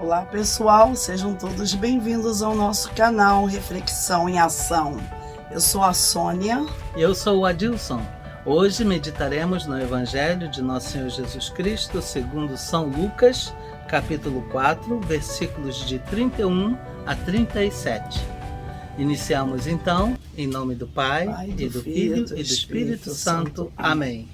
Olá pessoal, sejam todos bem-vindos ao nosso canal Reflexão em Ação. Eu sou a Sônia. Eu sou o Adilson. Hoje meditaremos no Evangelho de Nosso Senhor Jesus Cristo, segundo São Lucas, capítulo 4, versículos de 31 a 37. Iniciamos então, em nome do Pai, e do Filho e do Espírito Santo. Amém.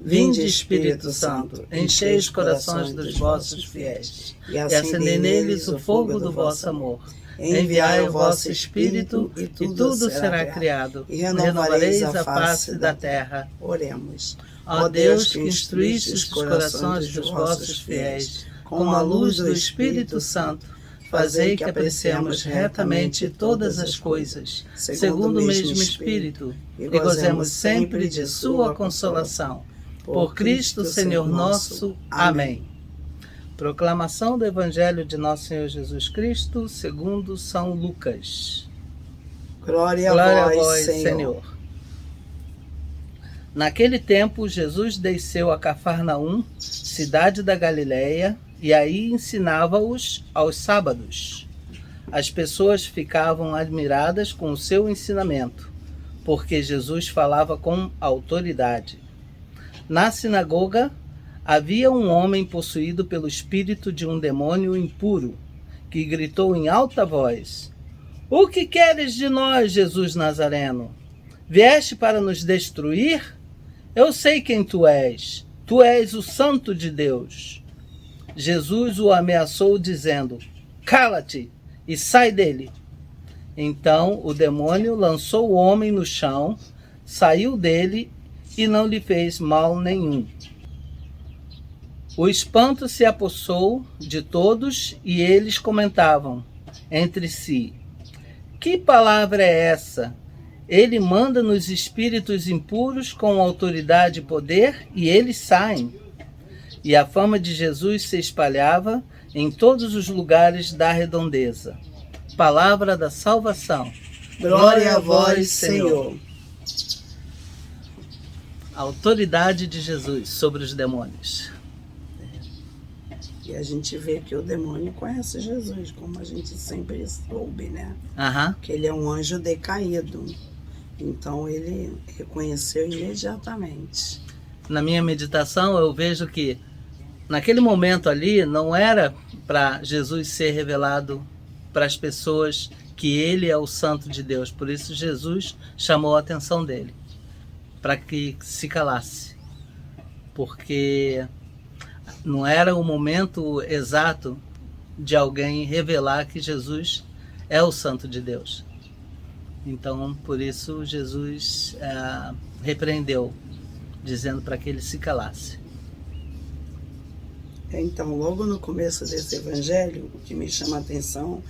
Vinde, Espírito Santo, enchei os corações dos vossos fiéis, e acendei neles o fogo do vosso amor. Enviai o vosso Espírito, e tudo será criado, e renovareis a face da terra. Oremos. Ó Deus, que instruíste os corações dos vossos fiéis, com a luz do Espírito Santo, fazei que apreciemos retamente todas as coisas, segundo o mesmo Espírito, e gozemos sempre de sua consolação. Por Cristo, Senhor nosso. Amém. Proclamação do Evangelho de Nosso Senhor Jesus Cristo, segundo São Lucas. Glória a vós, Senhor. Naquele tempo, Jesus desceu a Cafarnaum, cidade da Galileia, e aí ensinava-os aos sábados. As pessoas ficavam admiradas com o seu ensinamento, porque Jesus falava com autoridade. Na sinagoga havia um homem possuído pelo espírito de um demônio impuro, que gritou em alta voz: "O que queres de nós, Jesus Nazareno? Vieste para nos destruir? Eu sei quem tu és o Santo de Deus." Jesus o ameaçou dizendo: "Cala-te e sai dele." Então o demônio lançou o homem no chão, saiu dele e não lhe fez mal nenhum. O espanto se apossou de todos e eles comentavam entre si: "Que palavra é essa? Ele manda nos espíritos impuros com autoridade e poder e eles saem." E a fama de Jesus se espalhava em todos os lugares da redondeza. Palavra da salvação. Glória a vós, Senhor. A autoridade de Jesus sobre os demônios. E a gente vê que o demônio conhece Jesus, como a gente sempre soube, né? Que ele é um anjo decaído. Então ele reconheceu imediatamente. Na minha meditação eu vejo que naquele momento ali não era para Jesus ser revelado para as pessoas que ele é o Santo de Deus. Por isso Jesus chamou a atenção dele, para que se calasse, porque não era o momento exato de alguém revelar que Jesus é o Santo de Deus. Então, por isso, Jesus repreendeu, dizendo para que ele se calasse. Então, logo no começo desse evangelho, o que me chama a atenção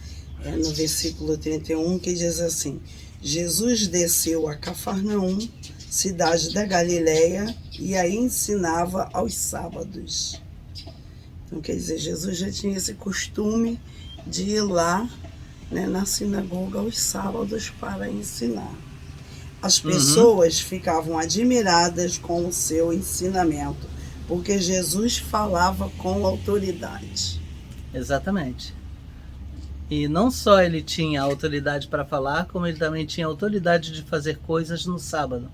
é no versículo 31, que diz assim: Jesus desceu a Cafarnaum, cidade da Galileia, e aí ensinava aos sábados. Então, quer dizer, Jesus já tinha esse costume de ir lá, né, na sinagoga aos sábados para ensinar. As pessoas ficavam admiradas com o seu ensinamento, porque Jesus falava com autoridade. Exatamente. E não só ele tinha autoridade para falar, como ele também tinha autoridade de fazer coisas no sábado.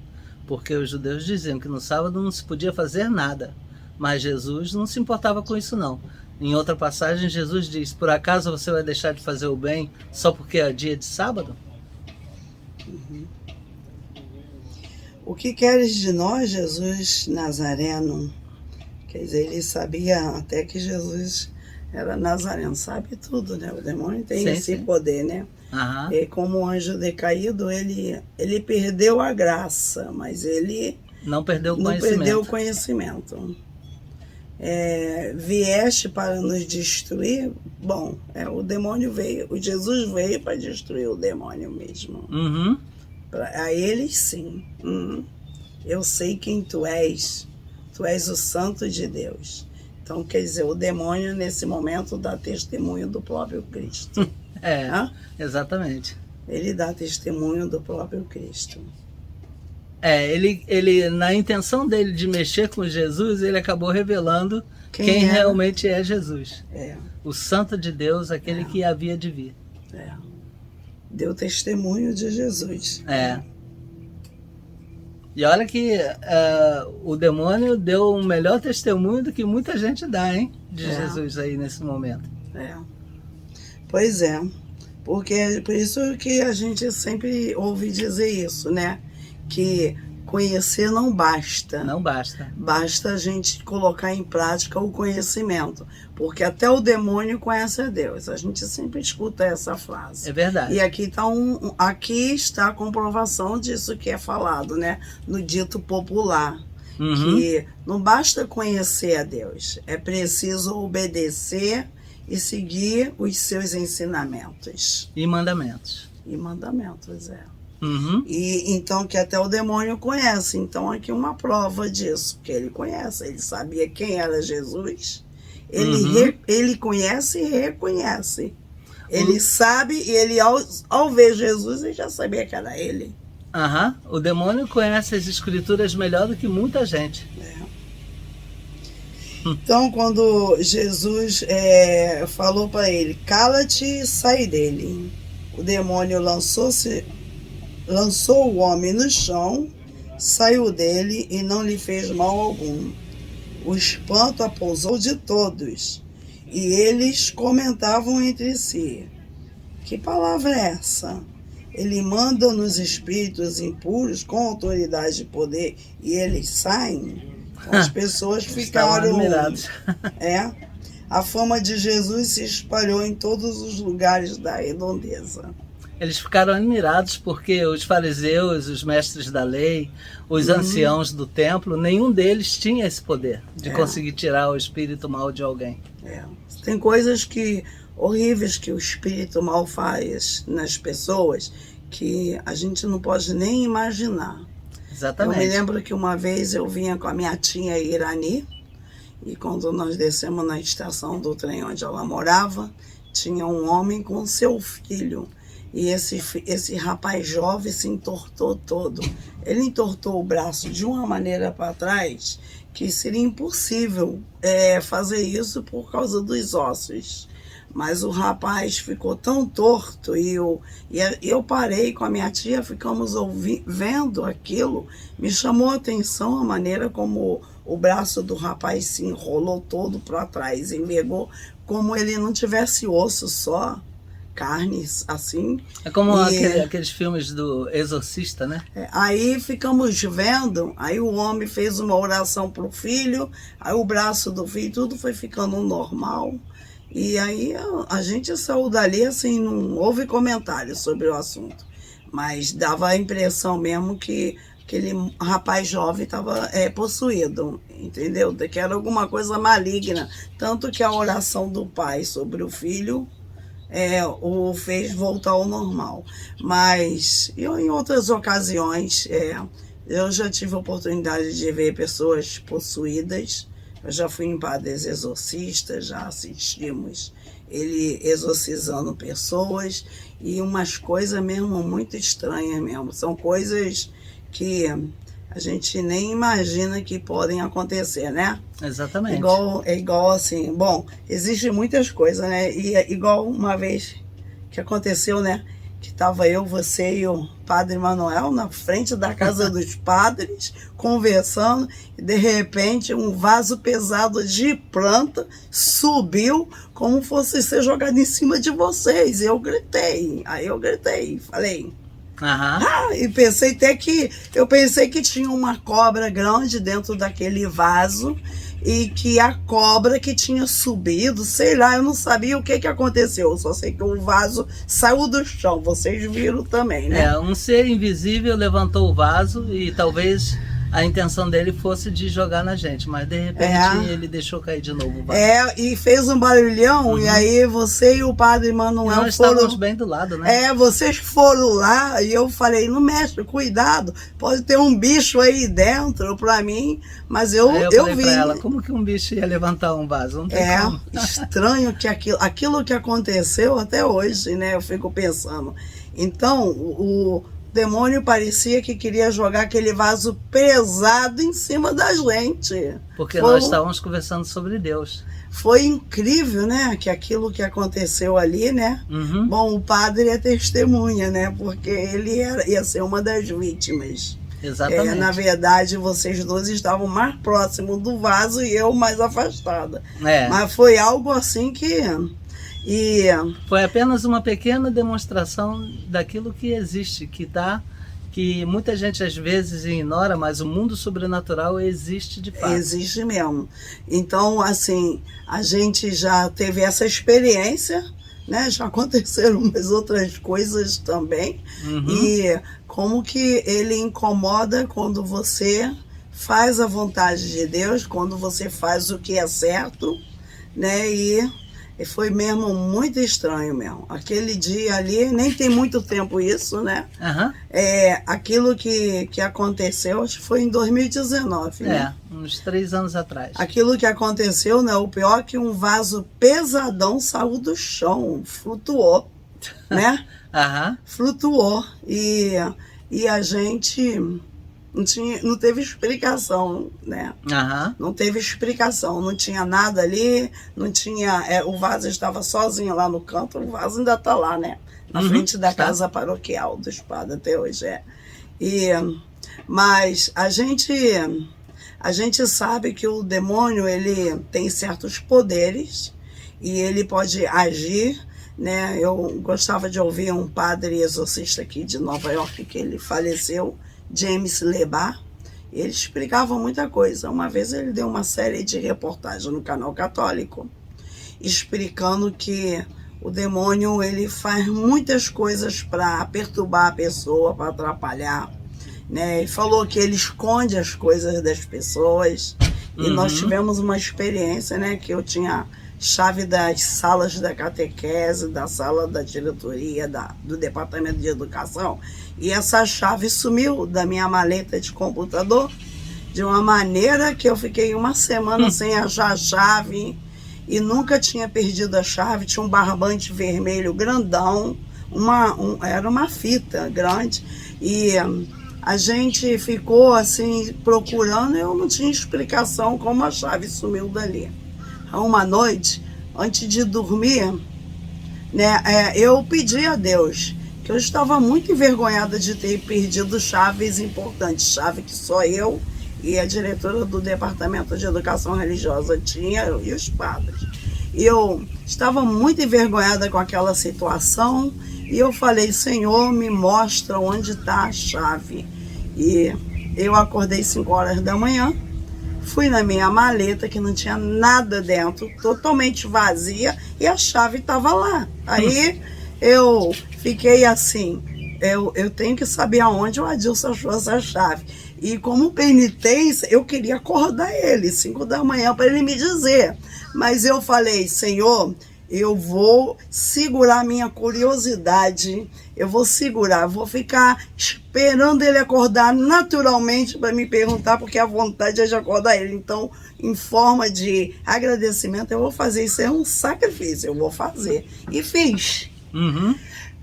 Porque os judeus diziam que no sábado não se podia fazer nada. Mas Jesus não se importava com isso não. Em outra passagem, Jesus diz: "Por acaso você vai deixar de fazer o bem só porque é dia de sábado?" O que queres de nós, Jesus Nazareno? Quer dizer, ele sabia até que Jesus era Nazareno. Sabe tudo, né? O demônio tem esse poder, né? E como anjo decaído, ele perdeu a graça, mas ele não perdeu o conhecimento. Vieste para nos destruir? Bom, o demônio veio, o Jesus veio para destruir o demônio mesmo. A eles sim. Eu sei quem tu és o Santo de Deus. Então, quer dizer, o demônio nesse momento dá testemunho do próprio Cristo. Exatamente. Ele dá testemunho do próprio Cristo. Ele, na intenção dele de mexer com Jesus, ele acabou revelando quem realmente é Jesus. O Santo de Deus, aquele que havia de vir. Deu testemunho de Jesus. E olha que o demônio deu um melhor testemunho do que muita gente dá, hein? De Jesus aí nesse momento. Pois é. Porque por isso que a gente sempre ouve dizer isso, né? Que conhecer não basta. Não basta. Basta a gente colocar em prática o conhecimento. Porque até o demônio conhece a Deus. A gente sempre escuta essa frase. É verdade. E aqui está a comprovação disso que é falado, né? No dito popular. Que não basta conhecer a Deus. É preciso obedecer e seguir os seus ensinamentos. E mandamentos. E mandamentos, E então que até o demônio conhece. Então aqui uma prova disso, que ele conhece. Ele sabia quem era Jesus. Ele conhece e reconhece. Ele sabe e ele ao ver Jesus, ele já sabia que era ele. O demônio conhece as escrituras melhor do que muita gente. Então, quando Jesus falou para ele, cala-te e sai dele, o demônio lançou o homem no chão, saiu dele e não lhe fez mal algum. O espanto apousou de todos, e eles comentavam entre si, que palavra é essa? Ele manda nos espíritos impuros com autoridade e poder, e eles saem? As pessoas ficaram admiradas. A fama de Jesus se espalhou em todos os lugares da redondeza. Eles ficaram admirados porque os fariseus, os mestres da lei, os anciãos do templo, nenhum deles tinha esse poder de conseguir tirar o espírito mal de alguém. Tem coisas horríveis que o espírito mal faz nas pessoas que a gente não pode nem imaginar. Exatamente. Eu me lembro que uma vez eu vinha com a minha tia Irani, e quando nós descemos na estação do trem onde ela morava, tinha um homem com seu filho. E esse rapaz jovem se entortou todo. Ele entortou o braço de uma maneira para trás que seria impossível fazer isso por causa dos ossos. Mas o rapaz ficou tão torto e eu parei com a minha tia, ficamos vendo aquilo. Me chamou a atenção a maneira como o braço do rapaz se enrolou todo para trás, envergou, como ele não tivesse osso, só carnes, assim. É como aqueles filmes do Exorcista, né? Aí ficamos vendo, aí o homem fez uma oração pro filho, aí o braço do filho, tudo foi ficando normal. E aí a gente saiu dali, assim, não houve comentário sobre o assunto. Mas dava a impressão mesmo que aquele rapaz jovem estava possuído, entendeu? Que era alguma coisa maligna. Tanto que a oração do pai sobre o filho o fez voltar ao normal. Mas em outras ocasiões, eu já tive a oportunidade de ver pessoas possuídas. Eu já fui em padres exorcistas, já assistimos ele exorcizando pessoas e umas coisas mesmo muito estranhas mesmo. São coisas que a gente nem imagina que podem acontecer, né? Exatamente. Igual assim, bom, existem muitas coisas, né? E igual uma vez que aconteceu, né? Que estava eu, você e o padre Manuel na frente da casa dos padres, conversando, e de repente um vaso pesado de planta subiu como fosse ser jogado em cima de vocês. Eu gritei, falei... e pensei que tinha uma cobra grande dentro daquele vaso e que a cobra que tinha subido, sei lá, eu não sabia o que aconteceu, eu só sei que o vaso saiu do chão, vocês viram também, né? Um ser invisível levantou o vaso e talvez a intenção dele fosse de jogar na gente, mas de repente ele deixou cair de novo o vaso. E fez um barulhão, e aí você e o padre Manuel nós estávamos bem do lado, né? Vocês foram lá e eu falei, não mexe, cuidado, pode ter um bicho aí dentro pra mim, mas eu falei vi. Pra ela, como que um bicho ia levantar um vaso? Não tem como. Estranho que aquilo que aconteceu até hoje, né? Eu fico pensando. Então, demônio parecia que queria jogar aquele vaso pesado em cima da gente. Porque nós estávamos conversando sobre Deus. Foi incrível, né? Que aquilo que aconteceu ali, né? Uhum. Bom, o padre é testemunha, né? Porque ele ia ser uma das vítimas. Exatamente. Na verdade, vocês dois estavam mais próximos do vaso e eu mais afastada. Mas foi algo assim que... Foi apenas uma pequena demonstração daquilo que existe, que muita gente às vezes ignora, mas o mundo sobrenatural existe de fato. Existe mesmo. Então, assim, a gente já teve essa experiência, né? Já aconteceram umas outras coisas também. Uhum. E como que ele incomoda quando você faz a vontade de Deus, quando você faz o que é certo, né? E foi mesmo muito estranho mesmo. Aquele dia ali, nem tem muito tempo isso, né? Uhum. Aquilo que aconteceu, acho que foi em 2019, né? Uns 3 anos atrás. Aquilo que aconteceu, né? O pior é que um vaso pesadão saiu do chão, flutuou, né? Uhum. Flutuou. E a gente... Não teve explicação, né? Uhum. Não teve explicação, não tinha nada ali, não tinha... o vaso estava sozinho lá no canto, o vaso ainda está lá, né? Na frente da casa paroquial do Espada até hoje, Mas a gente sabe que o demônio, ele tem certos poderes e ele pode agir, né? Eu gostava de ouvir um padre exorcista aqui de Nova York, que ele faleceu, James Lebar. Ele explicava muita coisa. Uma vez ele deu uma série de reportagens no canal católico, explicando que o demônio, ele faz muitas coisas para perturbar a pessoa, para atrapalhar, né? Ele falou que ele esconde as coisas das pessoas. E nós tivemos uma experiência, né? Que eu tinha chave das salas da catequese, da sala da diretoria, do departamento de educação. E essa chave sumiu da minha maleta de computador de uma maneira que eu fiquei uma semana sem achar a chave e nunca tinha perdido a chave. Tinha um barbante vermelho grandão, era uma fita grande, e a gente ficou assim procurando e eu não tinha explicação como a chave sumiu dali. Uma noite, antes de dormir, né, eu pedi a Deus, que eu estava muito envergonhada de ter perdido chaves importantes, chave que só eu e a diretora do Departamento de Educação Religiosa tinha, e os padres. E eu estava muito envergonhada com aquela situação, e eu falei: Senhor, me mostra onde está a chave. E eu acordei 5 horas da manhã, fui na minha maleta, que não tinha nada dentro, totalmente vazia, e a chave estava lá. Aí eu fiquei assim, eu tenho que saber aonde o Adilson achou essa chave. E como penitência, eu queria acordar ele, 5 da manhã, para ele me dizer. Mas eu falei: Senhor, eu vou segurar minha curiosidade, eu vou segurar, vou ficar esperando ele acordar naturalmente para me perguntar, porque a vontade é de acordar ele. Então, em forma de agradecimento, eu vou fazer. Isso é um sacrifício, eu vou fazer. E fiz.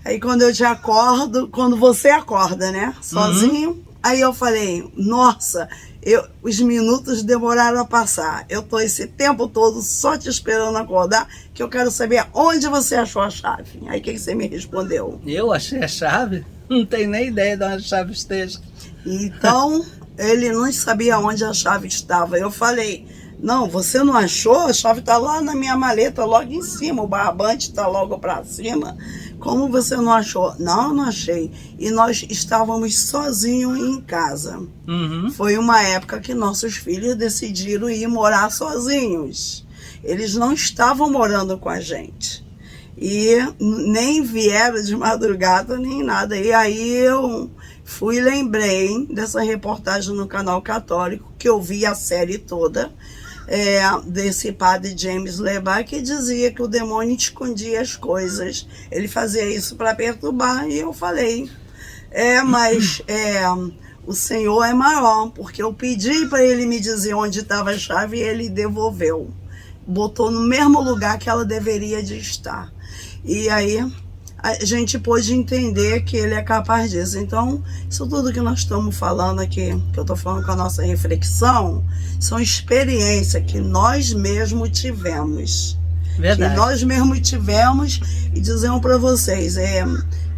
Aí quando eu te acordo, quando você acorda, né, sozinho, aí eu falei: nossa, os minutos demoraram a passar. Eu tô esse tempo todo só te esperando acordar, que eu quero saber onde você achou a chave. Aí o que você me respondeu? Eu achei a chave? Não tenho nem ideia de onde a chave esteja. Então, ele não sabia onde a chave estava. Eu falei: não, você não achou? A chave está lá na minha maleta, logo em cima. O barbante está logo para cima. Como você não achou? Não, não achei. E nós estávamos sozinhos em casa. Foi uma época que nossos filhos decidiram ir morar sozinhos. Eles não estavam morando com a gente. E nem vieram de madrugada, nem nada. E aí eu lembrei dessa reportagem no canal católico, que eu vi a série toda, desse padre James Lebar, que dizia que o demônio escondia as coisas. Ele fazia isso para perturbar. E eu falei: mas o Senhor é maior, porque eu pedi para ele me dizer onde estava a chave e ele devolveu. Botou no mesmo lugar que ela deveria de estar. E aí a gente pôde entender que ele é capaz disso. Então, isso tudo que nós estamos falando aqui, que eu estou falando com a nossa reflexão, são experiências que nós mesmos tivemos. Verdade. Que nós mesmos tivemos e dizemos para vocês,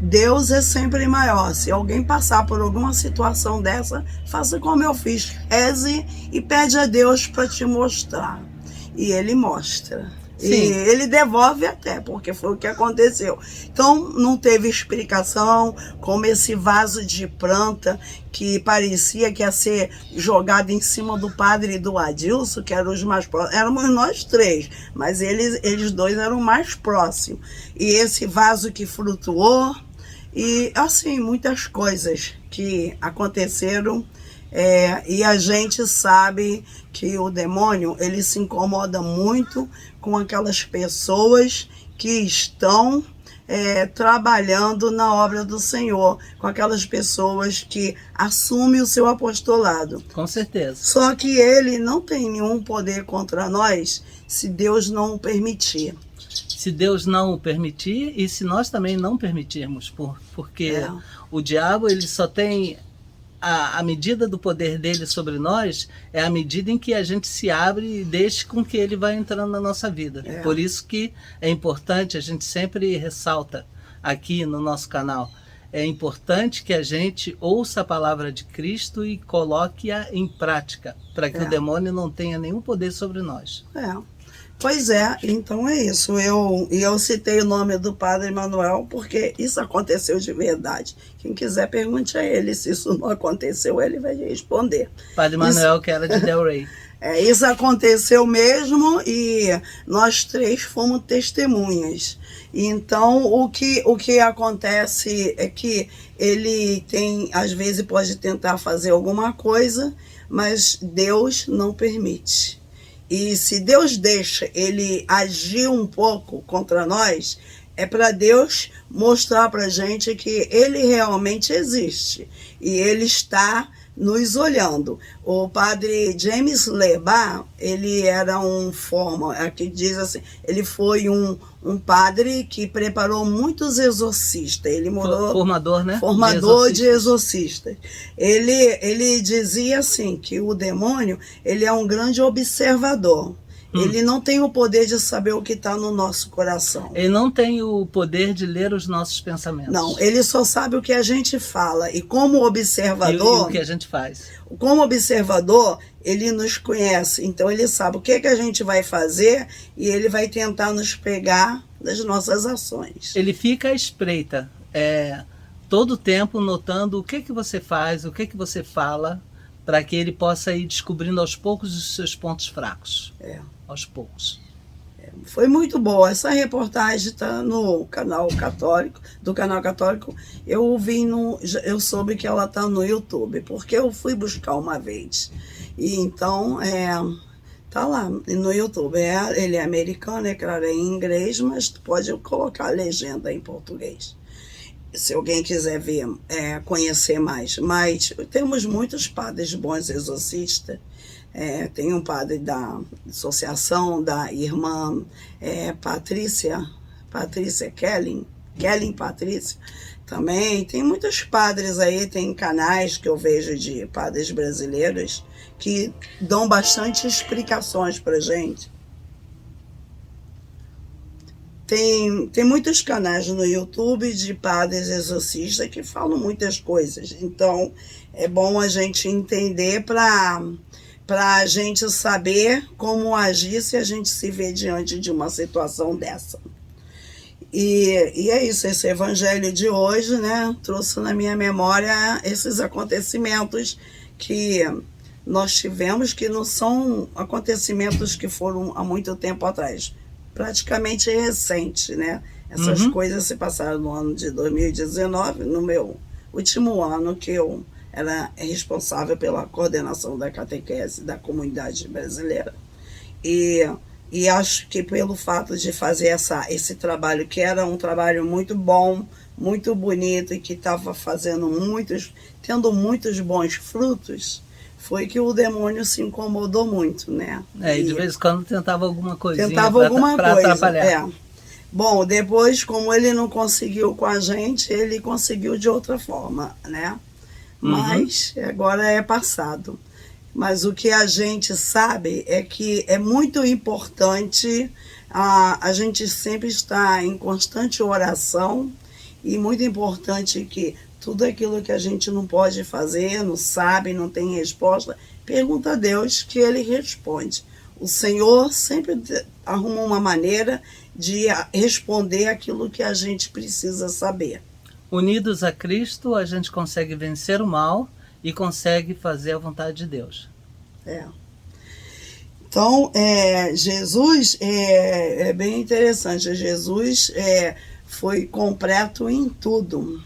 Deus é sempre maior. Se alguém passar por alguma situação dessa, faça como eu fiz, reze e pede a Deus para te mostrar. E Ele mostra. Sim. E Ele devolve até, porque foi o que aconteceu. Então, não teve explicação, como esse vaso de planta que parecia que ia ser jogado em cima do padre e do Adilson, que eram os mais próximos. Éramos nós três, mas eles dois eram mais próximos. E esse vaso que flutuou, e assim, muitas coisas que aconteceram. E a gente sabe que o demônio, ele se incomoda muito com aquelas pessoas que estão trabalhando na obra do Senhor, com aquelas pessoas que assumem o seu apostolado. Com certeza. Só que ele não tem nenhum poder contra nós se Deus não o permitir. Se Deus não o permitir e se nós também não permitirmos, porque o diabo, ele só tem... A medida do poder dele sobre nós é a medida em que a gente se abre e deixe com que ele vá entrando na nossa vida. Por isso que é importante, a gente sempre ressalta aqui no nosso canal, é importante que a gente ouça a palavra de Cristo e coloque-a em prática, para que o demônio não tenha nenhum poder sobre nós. Pois é, então é isso. Eu citei o nome do Padre Manuel porque isso aconteceu de verdade. Quem quiser pergunte a ele se isso não aconteceu, ele vai responder. Padre Manuel, que era de Del Rey. Isso aconteceu mesmo e nós três fomos testemunhas. Então, o que acontece é que ele tem, às vezes pode tentar fazer alguma coisa, mas Deus não permite. E se Deus deixa ele agir um pouco contra nós, é para Deus mostrar para a gente que ele realmente existe. E ele está nos olhando. O padre James Lebar, ele era aqui diz assim, ele foi um padre que preparou muitos exorcistas. Ele morou formador, né? Formador de exorcistas. Ele dizia assim que o demônio, ele é um grande observador. Ele não tem o poder de saber o que está no nosso coração. Ele não tem o poder de ler os nossos pensamentos. Não, ele só sabe o que a gente fala. E como observador... E o que a gente faz. Como observador, ele nos conhece. Então, ele sabe o que a gente vai fazer e ele vai tentar nos pegar das nossas ações. Ele fica à espreita, todo o tempo notando o que você faz, o que você fala, para que ele possa ir descobrindo aos poucos os seus pontos fracos. Aos poucos. Foi muito boa. Essa reportagem está no canal católico, do canal católico. Eu soube que ela está no YouTube, porque eu fui buscar uma vez. E então, tá lá no YouTube. Ele é americano, é claro, é em inglês, mas tu pode colocar a legenda em português. Se alguém quiser ver, conhecer mais. Mas temos muitos padres bons exorcistas. Tem um padre da associação da irmã Patrícia Kelly Patrícia. Também tem muitos padres aí, tem canais que eu vejo de padres brasileiros que dão bastante explicações pra gente. Tem muitos canais no YouTube de padres exorcistas que falam muitas coisas. Então, é bom a gente entender para a gente saber como agir se a gente se vê diante de uma situação dessa. E é isso, esse evangelho de hoje, né, trouxe na minha memória esses acontecimentos que nós tivemos, que não são acontecimentos que foram há muito tempo atrás. Praticamente recente, né? Essas coisas se passaram no ano de 2019, no meu último ano que eu era responsável pela coordenação da catequese da comunidade brasileira. E acho que pelo fato de fazer esse trabalho, que era um trabalho muito bom, muito bonito e que estava tendo muitos bons frutos, foi que o demônio se incomodou muito, né? E de vez em quando tentava alguma coisinha para atrapalhar. Bom, depois, como ele não conseguiu com a gente, ele conseguiu de outra forma, né? Mas agora é passado. Mas o que a gente sabe é que é muito importante a gente sempre estar em constante oração, e muito importante que tudo aquilo que a gente não pode fazer, não sabe, não tem resposta, pergunta a Deus que Ele responde. O Senhor sempre arruma uma maneira de responder aquilo que a gente precisa saber. Unidos a Cristo, a gente consegue vencer o mal e consegue fazer a vontade de Deus. Então, Jesus é bem interessante. Jesus foi completo em tudo.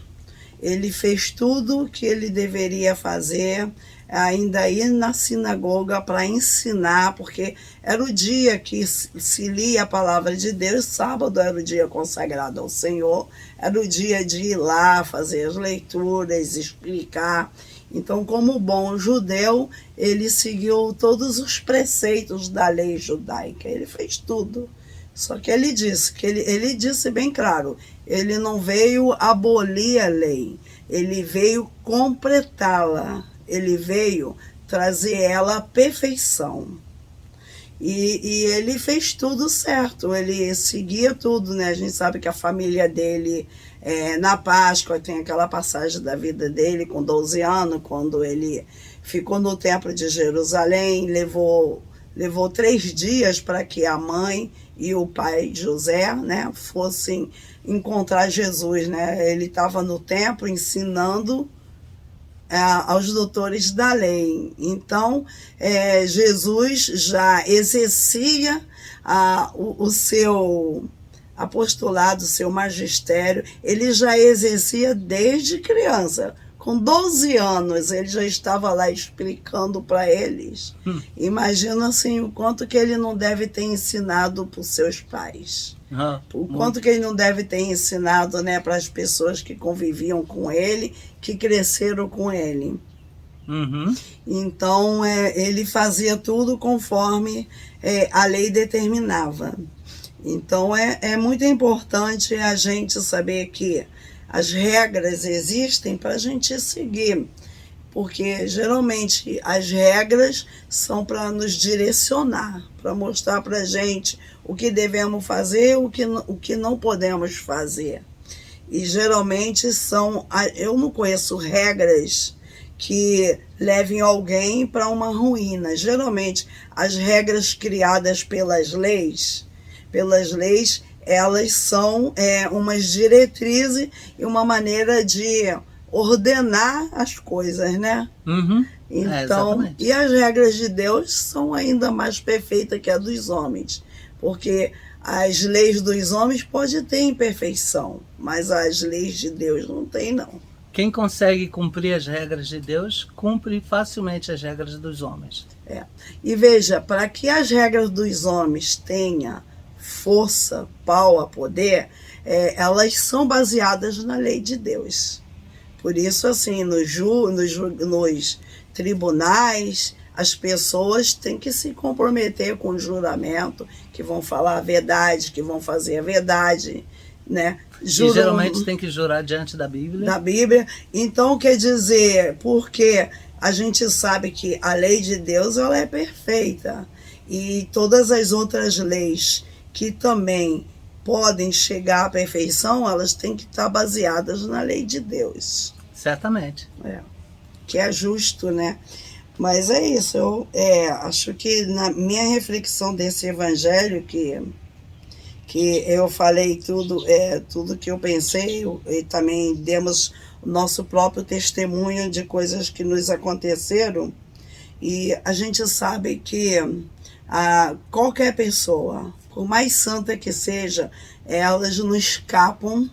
Ele fez tudo que ele deveria fazer, ainda ir na sinagoga para ensinar, porque era o dia que se lia a palavra de Deus, sábado era o dia consagrado ao Senhor, era o dia de ir lá fazer as leituras, explicar. Então, como bom judeu, ele seguiu todos os preceitos da lei judaica, ele fez tudo. Só que ele disse bem claro, ele não veio abolir a lei, ele veio completá-la, ele veio trazer ela à perfeição. E ele fez tudo certo, ele seguia tudo, né? A gente sabe que a família dele, na Páscoa, tem aquela passagem da vida dele com 12 anos, quando ele ficou no templo de Jerusalém, levou 3 dias para que a mãe e o pai José, né, fossem encontrar Jesus, né? Ele estava no templo ensinando aos doutores da lei. Então, Jesus já exercia o seu apostolado, o seu magistério, ele já exercia desde criança. Com 12 anos, ele já estava lá explicando para eles. Imagina assim, o quanto que ele não deve ter ensinado para os seus pais. O quanto que ele não deve ter ensinado, né, para as pessoas que conviviam com ele, que cresceram com ele. Então, ele fazia tudo conforme a lei determinava. Então, é muito importante a gente saber que as regras existem para a gente seguir, porque geralmente as regras são para nos direcionar, para mostrar para a gente o que devemos fazer, o que não podemos fazer. E geralmente eu não conheço regras que levem alguém para uma ruína. Geralmente as regras criadas pelas leis, elas são umas diretrizes e uma maneira de ordenar as coisas, né? Então, e as regras de Deus são ainda mais perfeitas que a dos homens, porque as leis dos homens podem ter imperfeição, mas as leis de Deus não tem, não. Quem consegue cumprir as regras de Deus, cumpre facilmente as regras dos homens. E veja, para que as regras dos homens tenham força, power, poder, elas são baseadas na lei de Deus. Por isso, assim, nos tribunais, as pessoas têm que se comprometer com o juramento, que vão falar a verdade, que vão fazer a verdade, né? E geralmente tem que jurar diante da Bíblia. Da Bíblia. Então, quer dizer, porque a gente sabe que a lei de Deus, ela é perfeita. E todas as outras leis que também podem chegar à perfeição, elas têm que estar baseadas na lei de Deus. Certamente. Que é justo, né? Mas é isso, eu acho que na minha reflexão desse evangelho, que eu falei tudo que eu pensei, e também demos o nosso próprio testemunho de coisas que nos aconteceram, e a gente sabe que qualquer pessoa, por mais santa que seja, elas não escapam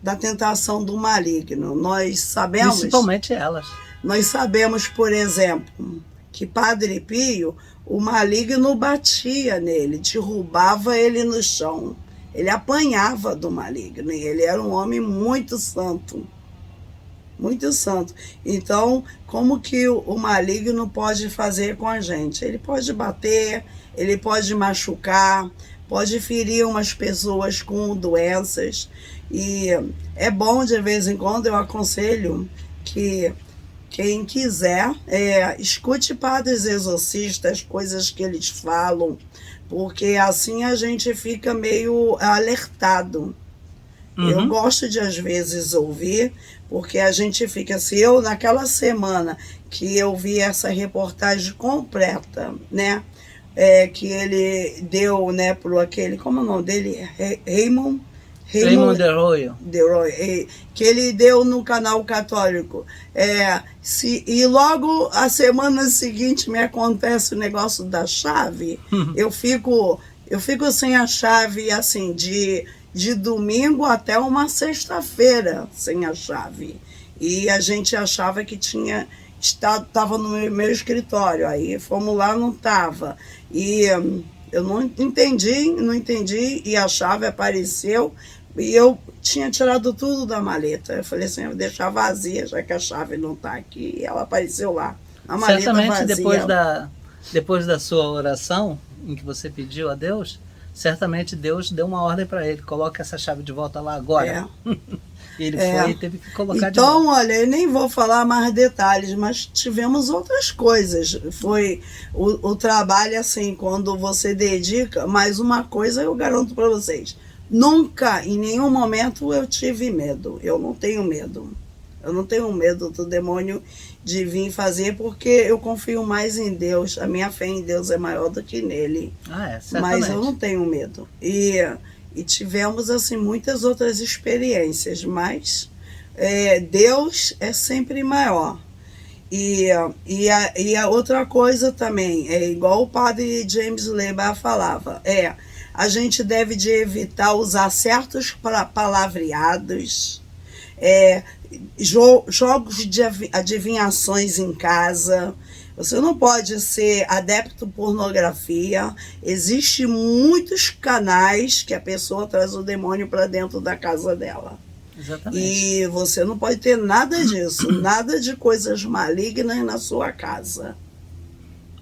da tentação do maligno. Nós sabemos... Principalmente elas. Nós sabemos, por exemplo, que Padre Pio, o maligno batia nele, derrubava ele no chão. Ele apanhava do maligno, e ele era um homem muito santo. Muito santo. Então, como que o maligno pode fazer com a gente? Ele pode bater, ele pode machucar, pode ferir umas pessoas com doenças. E é bom, de vez em quando, eu aconselho que quem quiser, escute padres exorcistas, coisas que eles falam, porque assim a gente fica meio alertado. Eu gosto de, às vezes, ouvir, porque a gente fica assim, eu naquela semana que eu vi essa reportagem completa, né? Que ele deu, né, pro aquele, como é o nome dele? Raymond de Royo. Que ele deu no canal católico. E logo a semana seguinte me acontece o negócio da chave. Eu fico sem a chave, assim, de domingo até uma sexta-feira sem a chave. E a gente achava que estava no meu escritório. Aí fomos lá, não estava. E eu não entendi, e a chave apareceu. E eu tinha tirado tudo da maleta. Eu falei assim, eu vou deixar vazia, já que a chave não está aqui. E ela apareceu lá, na maleta certamente vazia. depois da sua oração, em que você pediu a Deus, certamente Deus deu uma ordem para ele, coloque essa chave de volta lá agora. E ele foi e teve que colocar de volta. Então, olha, eu nem vou falar mais detalhes, mas tivemos outras coisas. Foi o trabalho, assim, quando você dedica, mas uma coisa eu garanto para vocês, nunca, em nenhum momento eu tive medo. Eu não tenho medo. Eu não tenho medo do demônio de vir fazer, porque eu confio mais em Deus. A minha fé em Deus é maior do que nele. Mas eu não tenho medo. E tivemos, assim, muitas outras experiências, mas Deus é sempre maior. E a outra coisa também, igual o padre James Lebar falava, a gente deve de evitar usar certos palavreados, jogos de adivinhações em casa. Você não pode ser adepto à pornografia. Existem muitos canais que a pessoa traz o demônio para dentro da casa dela. Exatamente. E você não pode ter nada disso, nada de coisas malignas na sua casa.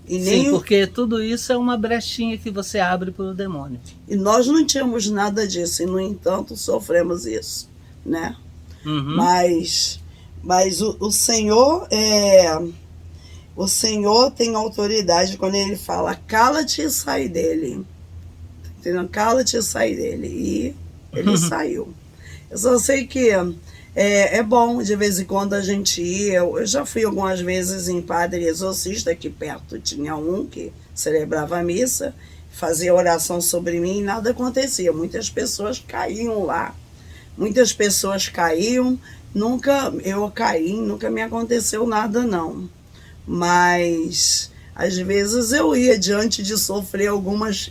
Sim, porque tudo isso é uma brechinha que você abre para o demônio. E nós não tínhamos nada disso, e no entanto sofremos isso, né? Mas o Senhor tem autoridade quando ele fala, cala-te e sai dele. Entendeu? Cala-te e sai dele. E ele saiu. Eu só sei que é bom de vez em quando a gente ir. Eu já fui algumas vezes em padre exorcista, aqui perto tinha um que celebrava a missa, fazia oração sobre mim e nada acontecia. Muitas pessoas caíam lá. Muitas pessoas caíam, eu caí, nunca me aconteceu nada não. Mas às vezes eu ia diante de sofrer algumas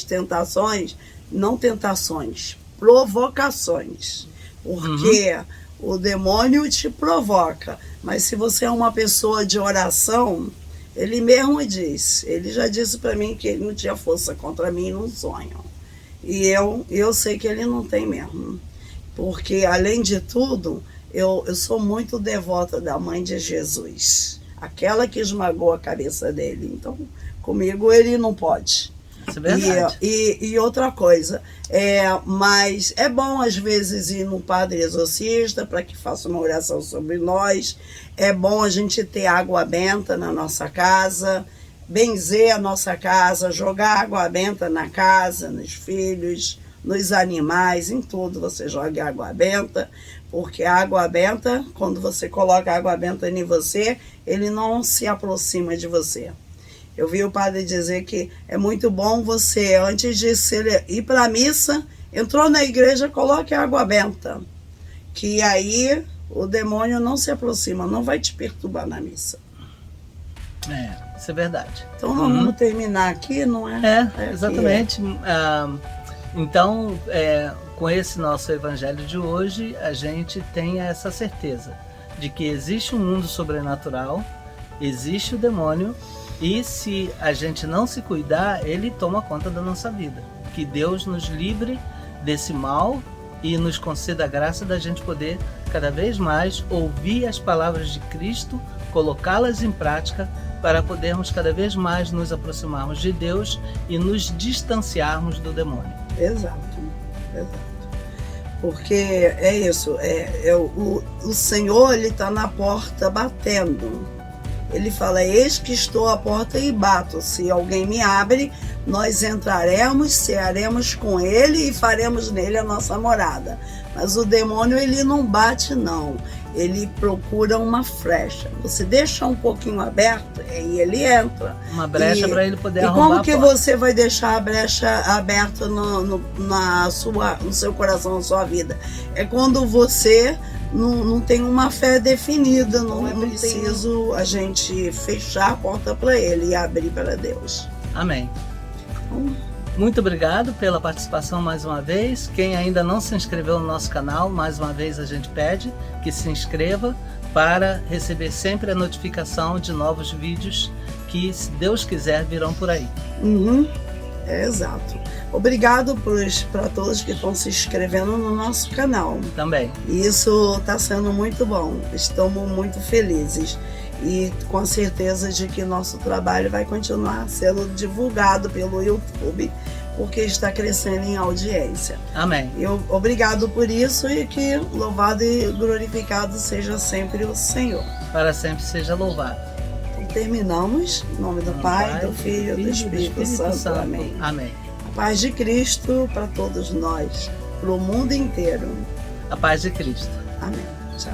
tentações, não tentações, provocações. Porque o demônio te provoca. Mas se você é uma pessoa de oração, ele mesmo diz, ele já disse para mim que ele não tinha força contra mim num sonho. E eu sei que ele não tem mesmo. Porque, além de tudo, eu sou muito devota da Mãe de Jesus. Aquela que esmagou a cabeça dele. Então, comigo ele não pode. Isso é verdade. E outra coisa, mas é bom às vezes ir num padre exorcista para que faça uma oração sobre nós. É bom a gente ter água benta na nossa casa, benzer a nossa casa, jogar água benta na casa, nos filhos, nos animais, em tudo você joga água benta, porque a água benta, quando você coloca água benta em você, ele não se aproxima de você. Eu vi o padre dizer que é muito bom você, antes de ir para a missa, entrou na igreja, coloque água benta, que aí o demônio não se aproxima, não vai te perturbar na missa. Isso é verdade. Então nós vamos terminar aqui, não é? Exatamente. Então, com esse nosso evangelho de hoje, a gente tem essa certeza de que existe um mundo sobrenatural, existe o demônio, e se a gente não se cuidar, ele toma conta da nossa vida. Que Deus nos livre desse mal e nos conceda a graça da gente poder cada vez mais ouvir as palavras de Cristo, colocá-las em prática para podermos cada vez mais nos aproximarmos de Deus e nos distanciarmos do demônio. Exato, exato. Porque é isso, o Senhor, ele está na porta batendo. Ele fala, eis que estou à porta e bato. Se alguém me abre, nós entraremos, cearemos com ele e faremos nele a nossa morada. Mas o demônio, ele não bate, não. Ele procura uma brecha. Você deixa um pouquinho aberto e ele entra. Uma brecha para ele poder arrombar. E como que você vai deixar a brecha aberta no seu coração, na sua vida? É quando você não tem uma fé definida, não é preciso a gente fechar a porta para ele e abrir para Deus. Amém. Muito obrigado pela participação mais uma vez. Quem ainda não se inscreveu no nosso canal, mais uma vez a gente pede que se inscreva para receber sempre a notificação de novos vídeos que, se Deus quiser, virão por aí. Exato. Obrigado para todos que estão se inscrevendo no nosso canal. Também. Isso está sendo muito bom. Estamos muito felizes. E com a certeza de que nosso trabalho vai continuar sendo divulgado pelo YouTube, porque está crescendo em audiência. Amém. Obrigado por isso e que louvado e glorificado seja sempre o Senhor. Para sempre seja louvado. Então terminamos. Em nome do Pai, do Filho e do Espírito Santo. Amém. Amém. A paz de Cristo para todos nós, para o mundo inteiro. A paz de Cristo. Amém. Tchau.